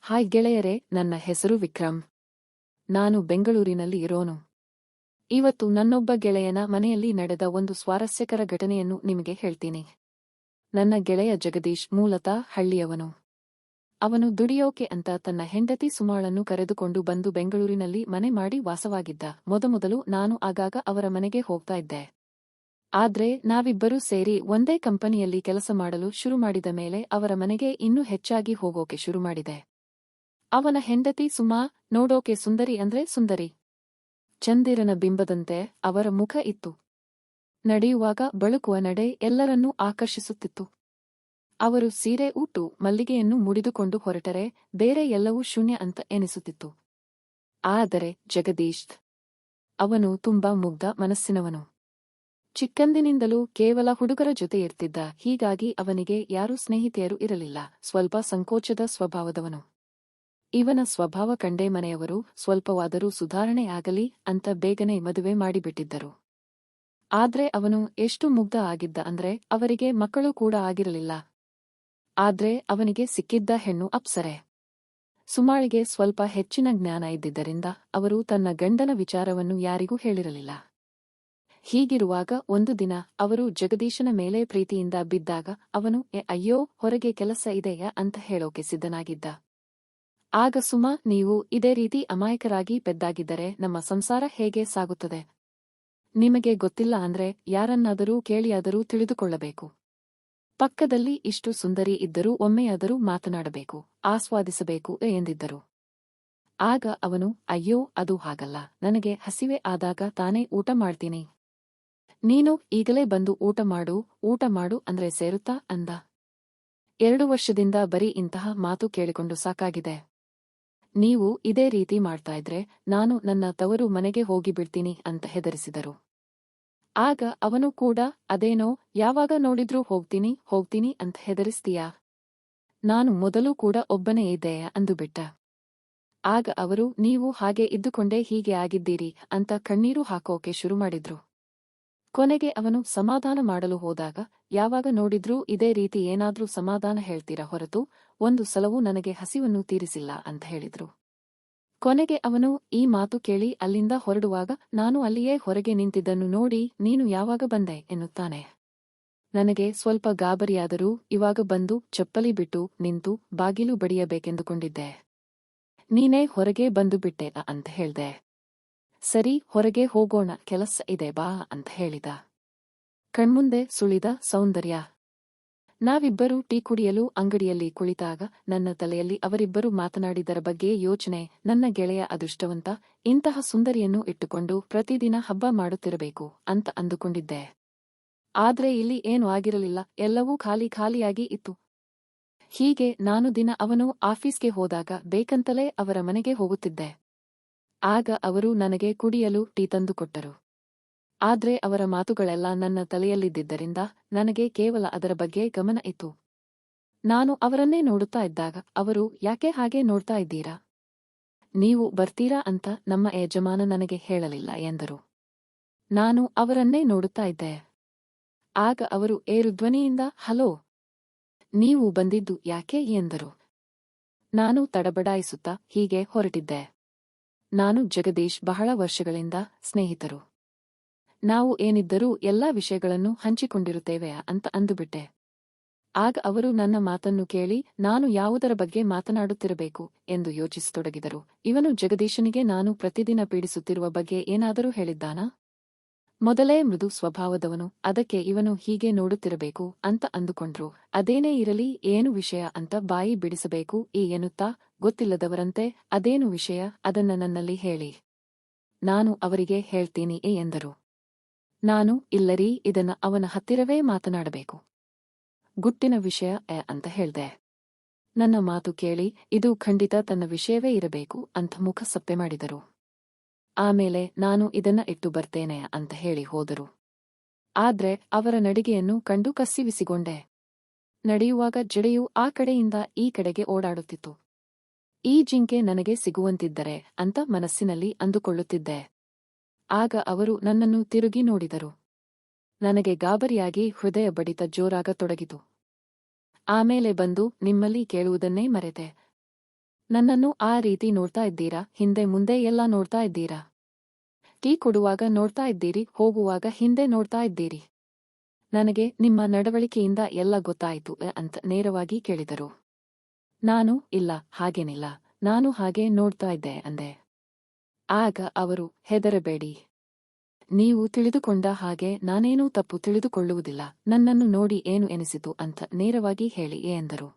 Hi ಗೆಳೆಯರೇ, ನನ್ನ ಹೆಸರು ವಿಕ್ರಮ್. ನಾನು ಬೆಂಗಳೂರಿನಲ್ಲಿ ಇರೋನು. ಇವತ್ತು ನನ್ನೊಬ್ಬ ಗೆಳೆಯನ ಮನೆಯಲ್ಲಿ ನಡೆದ ಒಂದು ಸ್ವಾರಸ್ಯಕರ ಘಟನೆಯನ್ನು ನಿಮಗೆ ಹೇಳ್ತೀನಿ. ನನ್ನ ಗೆಳೆಯ ಜಗದೀಶ್ ಮೂಲತಃ ಹಳ್ಳಿಯವನು. ಅವನು ದುಡಿಯೋಕೆ ಅಂತ ತನ್ನ ಹೆಂಡತಿ ಸುಮಾಳನ್ನು ಕರೆದುಕೊಂಡು ಬಂದು ಬೆಂಗಳೂರಿನಲ್ಲಿ ಮನೆ ಮಾಡಿ ವಾಸವಾಗಿದ್ದ. ಮೊದಮೊದಲು ನಾನು ಆಗಾಗ ಅವರ ಮನೆಗೆ ಹೋಗ್ತಾ ಇದ್ದೆ. ಆದ್ರೆ ನಾವಿಬ್ಬರೂ ಸೇರಿ ಒಂದೇ ಕಂಪನಿಯಲ್ಲಿ ಕೆಲಸ ಮಾಡಲು ಶುರು ಮಾಡಿದ ಮೇಲೆ ಅವರ ಮನೆಗೆ ಇನ್ನೂ ಹೆಚ್ಚಾಗಿ ಹೋಗೋಕೆ ಶುರು ಮಾಡಿದೆ. ಅವನ ಹೆಂಡತಿ ಸುಮಾ ನೋಡೋಕೆ ಸುಂದರಿ ಅಂದ್ರೆ ಸುಂದರಿ. ಚಂದಿರನ ಬಿಂಬದಂತೆ ಅವರ ಮುಖ ಇತ್ತು. ನಡೆಯುವಾಗ ಬಳುಕುವ ನಡೆ ಎಲ್ಲರನ್ನೂ ಆಕರ್ಷಿಸುತ್ತಿತ್ತು. ಅವರು ಸೀರೆ ಉಟ್ಟು ಮಲ್ಲಿಗೆಯನ್ನು ಮುಡಿದುಕೊಂಡು ಹೊರಟರೆ ಬೇರೆ ಎಲ್ಲವೂ ಶೂನ್ಯ ಅಂತ ಎನಿಸುತ್ತಿತ್ತು. ಆದರೆ ಜಗದೀಶ್, ಅವನು ತುಂಬಾ ಮುಗ್ಧ ಮನಸ್ಸಿನವನು. ಚಿಕ್ಕಂದಿನಿಂದಲೂ ಕೇವಲ ಹುಡುಗರ ಜೊತೆ ಇರ್ತಿದ್ದ. ಹೀಗಾಗಿ ಅವನಿಗೆ ಯಾರೂ ಸ್ನೇಹಿತೆಯರು ಇರಲಿಲ್ಲ. ಸ್ವಲ್ಪ ಸಂಕೋಚದ ಸ್ವಭಾವದವನು. ಇವನ ಸ್ವಭಾವ ಕಂಡೇ ಮನೆಯವರು ಸ್ವಲ್ಪವಾದರೂ ಸುಧಾರಣೆ ಆಗಲಿ ಅಂತ ಬೇಗನೆ ಮದುವೆ ಮಾಡಿಬಿಟ್ಟಿದ್ದರು. ಆದ್ರೆ ಅವನು ಎಷ್ಟು ಮುಗ್ಧ ಆಗಿದ್ದ ಅಂದ್ರೆ ಅವರಿಗೆ ಮಕ್ಕಳು ಕೂಡ ಆಗಿರಲಿಲ್ಲ. ಆದ್ರೆ ಅವನಿಗೆ ಸಿಕ್ಕಿದ್ದ ಹೆಣ್ಣು ಅಪ್ಸರೆ. ಸುಮಾಳಿಗೆ ಸ್ವಲ್ಪ ಹೆಚ್ಚಿನ ಜ್ಞಾನ ಇದ್ದಿದ್ದರಿಂದ ಅವರು ತನ್ನ ಗಂಡನ ವಿಚಾರವನ್ನು ಯಾರಿಗೂ ಹೇಳಿರಲಿಲ್ಲ. ಹೀಗಿರುವಾಗ ಒಂದು ದಿನ ಅವರು ಜಗದೀಶನ ಮೇಲೆ ಪ್ರೀತಿಯಿಂದ ಬಿದ್ದಾಗ ಅವನು ಅಯ್ಯೋ, ಹೊರಗೆ ಕೆಲಸ ಇದೆಯಾ ಅಂತ ಹೇಳೋಕೆ ಸಿದ್ಧನಾಗಿದ್ದ. ಆಗ ಸುಮಾ, ನೀವು ಇದೇ ರೀತಿ ಅಮಾಯಕರಾಗಿ ಪೆದ್ದಾಗಿದ್ದರೆ ನಮ್ಮ ಸಂಸಾರ ಹೇಗೆ ಸಾಗುತ್ತದೆ? ನಿಮಗೆ ಗೊತ್ತಿಲ್ಲ ಅಂದ್ರೆ ಯಾರನ್ನಾದರೂ ಕೇಳಿಯಾದರೂ ತಿಳಿದುಕೊಳ್ಳಬೇಕು. ಪಕ್ಕದಲ್ಲಿ ಇಷ್ಟು ಸುಂದರಿ ಇದ್ದರೂ ಒಮ್ಮೆಯಾದರೂ ಮಾತನಾಡಬೇಕು, ಆಸ್ವಾದಿಸಬೇಕು ಎಂದಿದ್ದರು. ಆಗ ಅವನು, ಅಯ್ಯೋ, ಅದು ಹಾಗಲ್ಲ, ನನಗೆ ಹಸಿವೆ ಆದಾಗ ತಾನೇ ಊಟ ಮಾಡ್ತೀನಿ. ನೀನು ಈಗಲೇ ಬಂದು ಊಟ ಮಾಡು ಅಂದ್ರೆ ಸೇರುತ್ತಾ ಅಂದ. 2 ವರ್ಷದಿಂದ ಬರೀ ಇಂತಹ ಮಾತು ಕೇಳಿಕೊಂಡು ಸಾಕಾಗಿದೆ. ನೀವು ಇದೇ ರೀತಿ ಮಾಡ್ತಾ ಇದ್ರೆ ನಾನು ನನ್ನ ತವರು ಮನೆಗೆ ಹೋಗಿಬಿಡ್ತೀನಿ ಅಂತ ಹೆದರಿಸಿದರು. ಆಗ ಅವನು ಕೂಡ, ಅದೇನೋ, ಯಾವಾಗ ನೋಡಿದ್ರೂ ಹೋಗ್ತೀನಿ ಅಂತ ಹೆದರಿಸ್ತೀಯಾ? ನಾನು ಮೊದಲು ಕೂಡ ಒಬ್ಬನೇ ಇದ್ದೆ ಅಂದುಬಿಟ್ಟ. ಆಗ ಅವರು, ನೀವು ಹಾಗೆ ಇದ್ದುಕೊಂಡೇ ಹೀಗೆ ಆಗಿದ್ದೀರಿ ಅಂತ ಕಣ್ಣೀರು ಹಾಕೋಕೆ ಶುರು ಮಾಡಿದ್ರು. ಕೊನೆಗೆ ಅವನು ಸಮಾಧಾನ ಮಾಡಲು ಹೋದಾಗ, ಯಾವಾಗ ನೋಡಿದ್ರೂ ಇದೇ ರೀತಿ ಏನಾದ್ರೂ ಸಮಾಧಾನ ಹೇಳ್ತೀರಾ ಹೊರತು ಒಂದು ಸಲವೂ ನನಗೆ ಹಸಿವನ್ನು ತೀರಿಸಿಲ್ಲ ಅಂತ ಹೇಳಿದ್ರು. ಕೊನೆಗೆ ಅವನು ಈ ಮಾತು ಕೇಳಿ ಅಲ್ಲಿಂದ ಹೊರಡುವಾಗ ನಾನು ಅಲ್ಲಿಯೇ ಹೊರಗೆ ನಿಂತಿದ್ದನ್ನು ನೋಡಿ, ನೀನು ಯಾವಾಗ ಬಂದೆ ಎನ್ನುತ್ತಾನೆ. ನನಗೆ ಸ್ವಲ್ಪ ಗಾಬರಿಯಾದರೂ ಇವಾಗ ಬಂದು ಚಪ್ಪಲಿ ಬಿಟ್ಟು ನಿಂತು ಬಾಗಿಲು ಬಡಿಯಬೇಕೆಂದುಕೊಂಡಿದ್ದೆ. ನೀನೇ ಹೊರಗೆ ಬಂದು ಬಿಟ್ಟೆ ಅಂತ ಹೇಳ್ದೆ. ಸರಿ, ಹೊರಗೆ ಹೋಗೋಣ, ಕೆಲಸ ಇದೆ ಬಾ ಅಂತ ಹೇಳಿದ. ಕಣ್ಮುಂದೆ ಸುಳಿದ ಸೌಂದರ್ಯ. ನಾವಿಬ್ಬರೂ ಟೀ ಕುಡಿಯಲು ಅಂಗಡಿಯಲ್ಲಿ ಕುಳಿತಾಗ ನನ್ನ ತಲೆಯಲ್ಲಿ ಅವರಿಬ್ಬರು ಮಾತನಾಡಿದರ ಬಗ್ಗೆ ಯೋಚನೆ. ನನ್ನ ಗೆಳೆಯ ಅದೃಷ್ಟವಂತ, ಇಂತಹ ಸುಂದರಿಯನ್ನು ಇಟ್ಟುಕೊಂಡು ಪ್ರತಿದಿನ ಹಬ್ಬ ಮಾಡುತ್ತಿರಬೇಕು ಅಂತ ಅಂದುಕೊಂಡಿದ್ದೆ. ಆದ್ರೆ ಇಲ್ಲಿ ಏನೂ ಆಗಿರಲಿಲ್ಲ, ಎಲ್ಲವೂ ಖಾಲಿಯಾಗಿ ಇತ್ತು. ಹೀಗೆ ನಾನು ದಿನ ಅವನು ಆಫೀಸ್ಗೆ ಹೋದಾಗ ಬೇಕಂತಲೇ ಅವರ ಮನೆಗೆ ಹೋಗುತ್ತಿದ್ದೆ. ಆಗ ಅವರು ನನಗೆ ಕುಡಿಯಲು ಟೀ ತಂದುಕೊಟ್ಟರು. ಆದ್ರೆ ಅವರ ಮಾತುಗಳೆಲ್ಲ ನನ್ನ ತಲೆಯಲ್ಲಿದ್ದಿದ್ದರಿಂದ ನನಗೆ ಕೇವಲ ಅದರ ಬಗ್ಗೆ ಗಮನ ಇತ್ತು. ನಾನು ಅವರನ್ನೇ ನೋಡುತ್ತಾ ಇದ್ದಾಗ ಅವರು, ಯಾಕೆ ಹಾಗೆ ನೋಡ್ತಾ ಇದ್ದೀರಾ? ನೀವು ಬರ್ತೀರಾ ಅಂತ ನಮ್ಮ ಯಜಮಾನ ನನಗೆ ಹೇಳಲಿಲ್ಲ ಎಂದರು. ನಾನು ಅವರನ್ನೇ ನೋಡುತ್ತಾ ಇದ್ದೆ. ಆಗ ಅವರು ಏರುಧ್ವನಿಯಿಂದ, ಹಲೋ, ನೀವು ಬಂದಿದ್ದು ಯಾಕೆ ಎಂದರು. ನಾನು ತಡಬಡಾಯಿಸುತ್ತಾ ಹೀಗೆ ಹೊರಟಿದ್ದೆ. ನಾನು ಜಗದೀಶ್ ಬಹಳ ವರ್ಷಗಳಿಂದ ಸ್ನೇಹಿತರು. ನಾವು ಏನಿದ್ದರೂ ಎಲ್ಲಾ ವಿಷಯಗಳನ್ನು ಹಂಚಿಕೊಂಡಿರುತ್ತೇವೆ ಅಂತ ಅಂದುಬಿಟ್ಟೆ. ಆಗ ಅವರು ನನ್ನ ಮಾತನ್ನು ಕೇಳಿ ನಾನು ಯಾವುದರ ಬಗ್ಗೆ ಮಾತನಾಡುತ್ತಿರಬೇಕು ಎಂದು ಯೋಚಿಸತೊಡಗಿದರು. ಇವನು ಜಗದೀಶನಿಗೆ ನಾನು ಪ್ರತಿದಿನ ಪೀಡಿಸುತ್ತಿರುವ ಬಗ್ಗೆ ಏನಾದರೂ ಹೇಳಿದ್ದಾನಾ? ಮೊದಲೇ ಮೃದು ಸ್ವಭಾವದವನು, ಅದಕ್ಕೆ ಇವನು ಹೀಗೆ ನೋಡುತ್ತಿರಬೇಕು ಅಂತ ಅಂದುಕೊಂಡ್ರು. ಅದೇನೇ ಇರಲಿ, ಏನು ವಿಷಯ ಅಂತ ಬಾಯಿ ಬಿಡಿಸಬೇಕು ಎನ್ನುತ್ತಾ ಗೊತ್ತಿಲ್ಲದವರಂತೆ, ಅದೇನು ವಿಷಯ, ಅದನ್ನ ನನ್ನಲ್ಲಿ ಹೇಳಿ, ನಾನು ಅವರಿಗೆ ಹೇಳ್ತೀನಿ ಎಂದರು. ನಾನು, ಇಲ್ಲರೀ, ಇದನ್ನ ಅವನ ಹತ್ತಿರವೇ ಮಾತನಾಡಬೇಕು, ಗುಟ್ಟಿನ ವಿಷಯ ಅಂತ ಹೇಳ್ದೆ. ನನ್ನ ಮಾತು ಕೇಳಿ ಇದು ಖಂಡಿತ ತನ್ನ ವಿಷಯವೇ ಇರಬೇಕು ಅಂತ ಮುಖ ಸಪ್ಪೆ ಮಾಡಿದರು. ಆಮೇಲೆ ನಾನು ಇದನ್ನ ಇಟ್ಟು ಬರ್ತೇನೆ ಅಂತ ಹೇಳಿ ಹೋದರು. ಆದ್ರೆ ಅವರ ನಡಿಗೆಯನ್ನು ಕಂಡು ಕಸಿವಿಸಿಗೊಂಡೆ. ನಡೆಯುವಾಗ ಜಡೆಯು ಆ ಕಡೆಯಿಂದ ಈ ಕಡೆಗೆ ಓಡಾಡುತ್ತಿತ್ತು. ಈ ಜಿಂಕೆ ನನಗೆ ಸಿಗುವಂತಿದ್ದರೆ ಅಂತ ಮನಸ್ಸಿನಲ್ಲಿ ಅಂದುಕೊಳ್ಳುತ್ತಿದ್ದೆ. ಆಗ ಅವರು ನನ್ನನ್ನು ತಿರುಗಿ ನೋಡಿದರು. ನನಗೆ ಗಾಬರಿಯಾಗಿ ಹೃದಯ ಬಡಿತ ಜೋರಾಗತೊಡಗಿತು. ಆಮೇಲೆ ಬಂದು, ನಿಮ್ಮಲ್ಲಿ ಕೇಳುವುದನ್ನೇ ಮರೆತೆ. ನನ್ನನ್ನು ಆ ರೀತಿ ನೋಡ್ತಾ ಇದ್ದೀರಾ? ಹಿಂದೆ ಮುಂದೆ ಎಲ್ಲ ನೋಡ್ತಾ ಇದ್ದೀರಾ? ಟೀ ಕೊಡುವಾಗ ನೋಡ್ತಾ ಇದ್ದೀರಿ, ಹೋಗುವಾಗ ಹಿಂದೆ ನೋಡ್ತಾ ಇದ್ದೀರಿ. ನನಗೆ ನಿಮ್ಮ ನಡವಳಿಕೆಯಿಂದ ಎಲ್ಲ ಗೊತ್ತಾಯಿತು ಅಂತ ನೇರವಾಗಿ ಕೇಳಿದರು. ನಾನು, ಇಲ್ಲ, ಹಾಗೇನಿಲ್ಲ, ನಾನು ಹಾಗೆ ನೋಡ್ತಾ ಇದ್ದೆ ಅಂದೆ. ಆಗ ಅವರು, ಹೆದರಬೇಡಿ. ನೀವು ತಿಳಿದುಕೊಂಡ ಹಾಗೆ ನಾನೇನೂ ತಪ್ಪು ತಿಳಿದುಕೊಳ್ಳುವುದಿಲ್ಲ. ನನ್ನನ್ನು ನೋಡಿ ಏನು ಎನಿಸಿತು ಅಂತ ನೇರವಾಗಿ ಹೇಳಿ ಎಂದರು.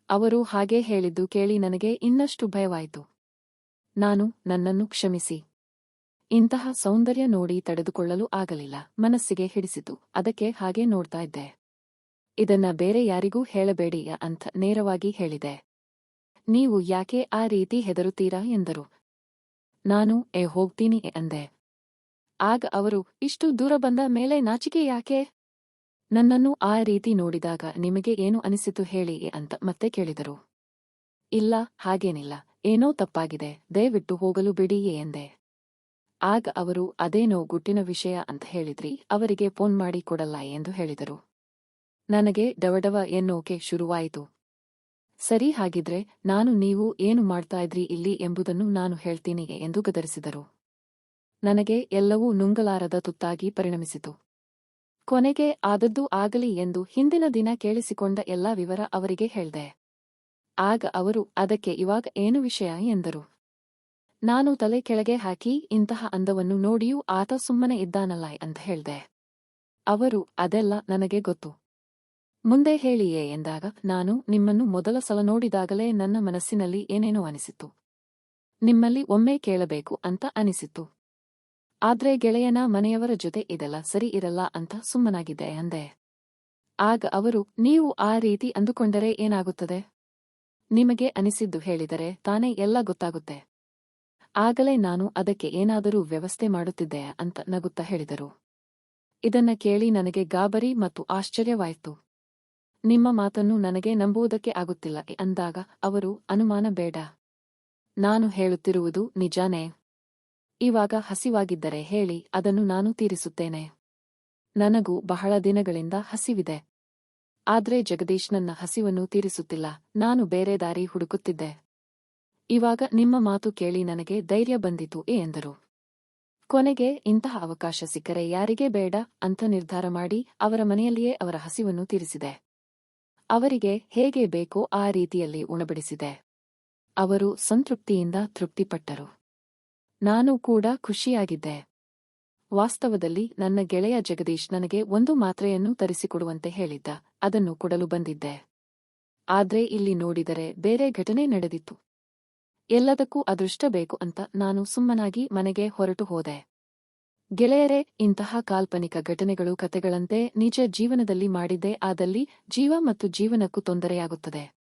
ಅವರು ಹಾಗೆ ಹೇಳಿದ್ದು ಕೇಳಿ ನನಗೆ ಇನ್ನಷ್ಟು ಭಯವಾಯಿತು. ನಾನು, ನನ್ನನ್ನು ಕ್ಷಮಿಸಿ. ಇಂತಹ ಸೌಂದರ್ಯ ನೋಡಿ ತಡೆದುಕೊಳ್ಳಲು ಆಗಲಿಲ್ಲ. ಮನಸ್ಸಿಗೆ ಹಿಡಿಸಿತು. ಅದಕ್ಕೆ ಹಾಗೆ ನೋಡ್ತಾ ಇದ್ದೆ. ಇದನ್ನ ಬೇರೆ ಯಾರಿಗೂ ಹೇಳಬೇಡಿ ಅಂತ ನೇರವಾಗಿ ಹೇಳಿದೆ. ನೀವು ಯಾಕೆ ಆ ರೀತಿ ಹೆದರುತ್ತೀರಾ ಎಂದರು. ನಾನು, ಹೋಗ್ತೀನಿ ಅಂದೆ. ಆಗ ಅವರು, ಇಷ್ಟು ದೂರ ಬಂದ ಮೇಲೆ ನಾಚಿಕೆ ಯಾಕೆ? ನನ್ನನ್ನು ಆ ರೀತಿ ನೋಡಿದಾಗ ನಿಮಗೆ ಏನು ಅನಿಸಿತು ಹೇಳಿ ಅಂತ ಮತ್ತೆ ಕೇಳಿದರು. ಇಲ್ಲ, ಹಾಗೇನಿಲ್ಲ, ಏನೋ ತಪ್ಪಾಗಿದೆ, ದಯವಿಟ್ಟು ಹೋಗಲು ಬಿಡಿ ಎಂದೆ. ಆಗ ಅವರು, ಅದೇನೋ ಗುಟ್ಟಿನ ವಿಷಯ ಅಂತ ಹೇಳಿದ್ರಿ, ಅವರಿಗೆ ಫೋನ್ ಮಾಡಿ ಕೊಡಲ್ಲ ಎಂದು ಹೇಳಿದರು. ನನಗೆ ಡವಡವ ಎನ್ನೋಕೆ ಶುರುವಾಯಿತು. ಸರಿ, ಹಾಗಿದ್ರೆ ನಾನು ನೀವು ಏನು ಮಾಡ್ತಾ ಇದ್ರಿ ಇಲ್ಲಿ ಎಂಬುದನ್ನು ನಾನು ಹೇಳ್ತೀನಿ ಎಂದು ಗದರಿಸಿದರು. ನನಗೆ ಎಲ್ಲವೂ ನುಂಗಲಾರದ ತುತ್ತಾಗಿ ಪರಿಣಮಿಸಿತು. ಕೊನೆಗೆ ಆದದ್ದು ಆಗಲಿ ಎಂದು ಹಿಂದಿನ ದಿನ ಕೇಳಿಸಿಕೊಂಡ ಎಲ್ಲಾ ವಿವರ ಅವರಿಗೆ ಹೇಳ್ದೆ. ಆಗ ಅವರು, ಅದಕ್ಕೆ ಇವಾಗ ಏನು ವಿಷಯ ಎಂದರು. ನಾನು ತಲೆ ಕೆಳಗೆ ಹಾಕಿ, ಇಂತಹ ಅಂದವನ್ನು ನೋಡಿಯೂ ಆತ ಸುಮ್ಮನೆ ಇದ್ದಾನಲ್ಲ ಅಂತ ಹೇಳ್ದೆ. ಅವರು, ಅದೆಲ್ಲ ನನಗೆ ಗೊತ್ತು, ಮುಂದೆ ಹೇಳಿಯೇ ಎಂದಾಗ, ನಾನು ನಿಮ್ಮನ್ನು ಮೊದಲ ಸಲ ನೋಡಿದಾಗಲೇ ನನ್ನ ಮನಸ್ಸಿನಲ್ಲಿ ಏನೇನೋ ಅನಿಸಿತು. ನಿಮ್ಮಲ್ಲಿ ಒಮ್ಮೆ ಕೇಳಬೇಕು ಅಂತ ಅನಿಸಿತು. ಆದ್ರೆ ಗೆಳೆಯನ ಮನೆಯವರ ಜೊತೆ ಇದೆಲ್ಲ ಸರಿ ಇರಲ್ಲ ಅಂತ ಸುಮ್ಮನಾಗಿದ್ದೆ ಅಂದೆ. ಆಗ ಅವರು, ನೀವು ಆ ರೀತಿ ಅಂದುಕೊಂಡರೆ ಏನಾಗುತ್ತದೆ? ನಿಮಗೆ ಅನಿಸಿದ್ದು ಹೇಳಿದರೆ ತಾನೇ ಎಲ್ಲ ಗೊತ್ತಾಗುತ್ತೆ. ಆಗಲೇ ನಾನು ಅದಕ್ಕೆ ಏನಾದರೂ ವ್ಯವಸ್ಥೆ ಮಾಡುತ್ತಿದ್ದೆ ಅಂತ ನಗುತ್ತಾ ಹೇಳಿದರು. ಇದನ್ನ ಕೇಳಿ ನನಗೆ ಗಾಬರಿ ಮತ್ತು ಆಶ್ಚರ್ಯವಾಯಿತು. ನಿಮ್ಮ ಮಾತನ್ನು ನನಗೆ ನಂಬುವುದಕ್ಕೆ ಆಗುತ್ತಿಲ್ಲ ಅಂದಾಗ ಅವರು, ಅನುಮಾನ ಬೇಡ, ನಾನು ಹೇಳುತ್ತಿರುವುದು ನಿಜಾನೇ. ಇವಾಗ ಹಸಿವಾಗಿದ್ದರೆ ಹೇಳಿ, ಅದನ್ನು ನಾನು ತೀರಿಸುತ್ತೇನೆ. ನನಗೂ ಬಹಳ ದಿನಗಳಿಂದ ಹಸಿವಿದೆ. ಆದ್ರೆ ಜಗದೀಶ್ ನನ್ನ ಹಸಿವನ್ನು ತೀರಿಸುತ್ತಿಲ್ಲ. ನಾನು ಬೇರೆ ದಾರಿ ಹುಡುಕುತ್ತಿದ್ದೆ. ಇವಾಗ ನಿಮ್ಮ ಮಾತು ಕೇಳಿ ನನಗೆ ಧೈರ್ಯ ಬಂದಿತು ಎಂದರು. ಕೊನೆಗೆ ಇಂತಹ ಅವಕಾಶ ಸಿಕ್ಕರೆ ಯಾರಿಗೆ ಬೇಡ ಅಂತ ನಿರ್ಧಾರ ಮಾಡಿ ಅವರ ಮನೆಯಲ್ಲಿಯೇ ಅವರ ಹಸಿವನ್ನು ತೀರಿಸಿದೆ. ಅವರಿಗೆ ಹೇಗೆ ಬೇಕೋ ಆ ರೀತಿಯಲ್ಲಿ ಉಣಬಡಿಸಿದೆ. ಅವರು ಸಂತೃಪ್ತಿಯಿಂದ ತೃಪ್ತಿಪಟ್ಟರು. ನಾನು ಕೂಡ ಖುಷಿಯಾಗಿದ್ದೆ. ವಾಸ್ತವದಲ್ಲಿ ನನ್ನ ಗೆಳೆಯ ಜಗದೀಶ್ ನನಗೆ ಒಂದು ಮಾತ್ರೆಯನ್ನು ತರಿಸಿಕೊಡುವಂತೆ ಹೇಳಿದ್ದ. ಅದನ್ನು ಕೊಡಲು ಬಂದಿದ್ದೆ. ಆದ್ರೆ ಇಲ್ಲಿ ನೋಡಿದರೆ ಬೇರೆ ಘಟನೆ ನಡೆದಿತ್ತು. ಎಲ್ಲದಕ್ಕೂ ಅದೃಷ್ಟ ಬೇಕು ಅಂತ ನಾನು ಸುಮ್ಮನಾಗಿ ಮನೆಗೆ ಹೊರಟು ಹೋದೆ. ಗೆಳೆಯರೇ, ಇಂತಹ ಕಾಲ್ಪನಿಕ ಘಟನೆಗಳು ಕತೆಗಳಂತೆ ನಿಜ ಜೀವನದಲ್ಲಿ ಮಾಡಿದ್ದೇ ಆದಲ್ಲಿ ಜೀವ ಮತ್ತು ಜೀವನಕ್ಕೂ ತೊಂದರೆಯಾಗುತ್ತದೆ.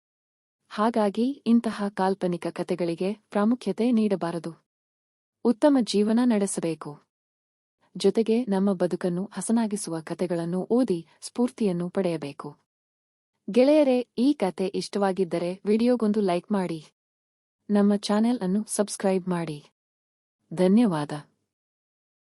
ಹಾಗಾಗಿ ಇಂತಹ ಕಾಲ್ಪನಿಕ ಕತೆಗಳಿಗೆ ಪ್ರಾಮುಖ್ಯತೆ ನೀಡಬಾರದು. ಉತ್ತಮ ಜೀವನ ನಡೆಸಬೇಕು. ಜೊತೆಗೆ ನಮ್ಮ ಬದುಕನ್ನು ಹಸನಾಗಿಸುವ ಕತೆಗಳನ್ನು ಓದಿ ಸ್ಫೂರ್ತಿಯನ್ನು ಪಡೆಯಬೇಕು. ಗೆಳೆಯರೇ, ಈ ಕತೆ ಇಷ್ಟವಾಗಿದ್ದರೆ ವಿಡಿಯೋಗೊಂದು ಲೈಕ್ ಮಾಡಿ. ನಮ್ಮ ಚಾನೆಲ್ ಅನ್ನು ಸಬ್ಸ್ಕ್ರೈಬ್ ಮಾಡಿ. ಧನ್ಯವಾದ.